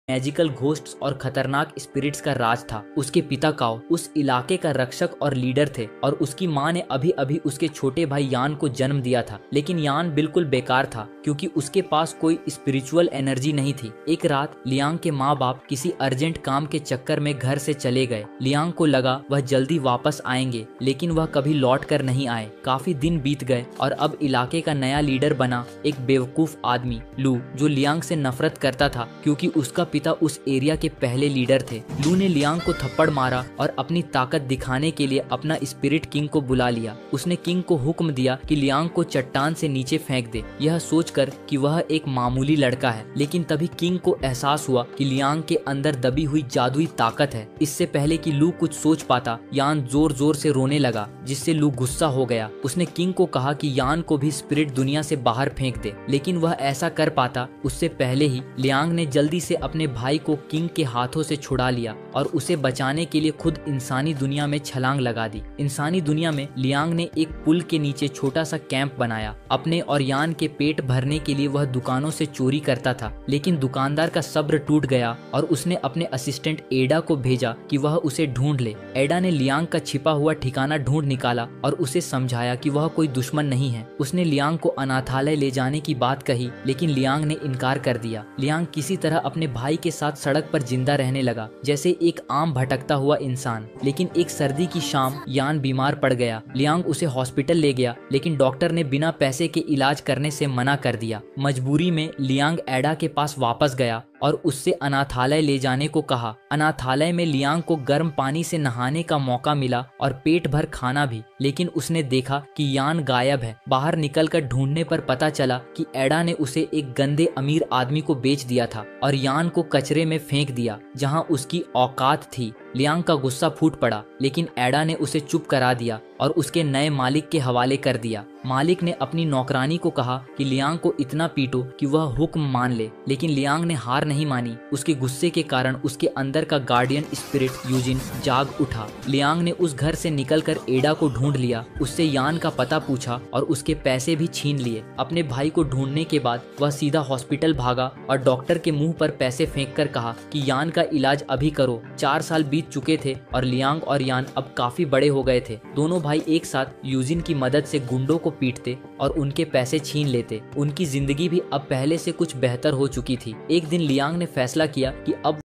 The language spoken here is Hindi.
मैजिकल घोस्ट्स और खतरनाक स्पिरिट्स का राज था। उसके पिता काओ उस इलाके का रक्षक और लीडर थे और उसकी माँ ने अभी अभी उसके छोटे भाई यान को जन्म दिया था। लेकिन यान बिल्कुल बेकार था क्योंकि उसके पास कोई स्पिरिचुअल एनर्जी नहीं थी। एक रात लियांग के माँ बाप किसी अर्जेंट काम के चक्कर में घर से चले गए। लियांग को लगा वह जल्दी वापस आएंगे, लेकिन वह कभी लौट कर नहीं आए। काफी दिन बीत गए और अब इलाके का नया लीडर बना एक बेवकूफ आदमी लू, जो लियांग से नफरत करता था क्योंकि उसका पिता उस एरिया के पहले लीडर थे। लू ने लियांग को थप्पड़ मारा और अपनी ताकत दिखाने के लिए अपना स्पिरिट किंग को बुला लिया। उसने किंग को हुक्म दिया कि लियांग को चट्टान से नीचे फेंक दे, यह सोचकर कि वह एक मामूली लड़का है। लेकिन तभी किंग को एहसास हुआ कि लियांग के अंदर दबी हुई जादुई ताकत है। इससे पहले कि लू कुछ सोच पाता, यान जोर जोर से रोने लगा, जिससे लू गुस्सा हो गया। उसने किंग को कहा कि यान को भी स्पिरिट दुनिया से बाहर फेंक दे, लेकिन वह ऐसा कर पाता उससे पहले ही लियांग ने जल्दी से अपने भाई को किंग के हाथों से छुड़ा लिया और उसे बचाने के लिए खुद इंसानी दुनिया में छलांग लगा दी। इंसानी दुनिया में लियांग ने एक पुल के नीचे छोटा सा कैंप बनाया। अपने और यान के पेट भरने के लिए वह दुकानों से चोरी करता था, लेकिन दुकानदार का सब्र टूट गया और उसने अपने असिस्टेंट एडा को भेजा कि वह उसे ढूंढ ले। एडा ने लियांग का छिपा हुआ ठिकाना ढूंढ निकाला और उसे समझाया कि वह कोई दुश्मन नहीं है। उसने लियांग को अनाथालय ले जाने की बात कही, लेकिन लियांग ने इनकार कर दिया। लियांग किसी तरह अपने भाई के साथ सड़क पर जिंदा रहने लगा, जैसे एक आम भटकता हुआ इंसान। लेकिन एक सर्दी की शाम यान बीमार पड़ गया। लियांग उसे हॉस्पिटल ले गया, लेकिन डॉक्टर ने बिना पैसे के इलाज करने से मना कर दिया। मजबूरी में लियांग एडा के पास वापस गया और उससे अनाथालय ले जाने को कहा। अनाथालय में लियांग को गर्म पानी से नहाने का मौका मिला और पेट भर खाना भी, लेकिन उसने देखा कि यान गायब है। बाहर निकलकर ढूंढने पर पता चला कि एडा ने उसे एक गंदे अमीर आदमी को बेच दिया था और यान को कचरे में फेंक दिया जहां उसकी औकात थी। लियांग का गुस्सा फूट पड़ा, लेकिन एडा ने उसे चुप करा दिया और उसके नए मालिक के हवाले कर दिया। मालिक ने अपनी नौकरानी को कहा कि लियांग को इतना पीटो कि वह हुक्म मान ले, लेकिन लियांग ने हार नहीं मानी। उसके गुस्से के कारण उसके अंदर का गार्डियन स्पिरिट यूजिन जाग उठा। लियांग ने उस घर से निकलकर एडा को ढूंढ लिया, उससे यान का पता पूछा और उसके पैसे भी छीन लिए। अपने भाई को ढूंढने के बाद वह सीधा हॉस्पिटल भागा और डॉक्टर के मुंह पर पैसे फेंक कर कहा कि यान का इलाज अभी करो। 4 साल बीत चुके थे और लियांग और यान अब काफी बड़े हो गए थे। दोनों भाई एक साथ यूजिन की मदद से गुंडों को पीटते और उनके पैसे छीन लेते। उनकी जिंदगी भी अब पहले से कुछ बेहतर हो चुकी थी। एक दिन लियांग ने फैसला किया कि अब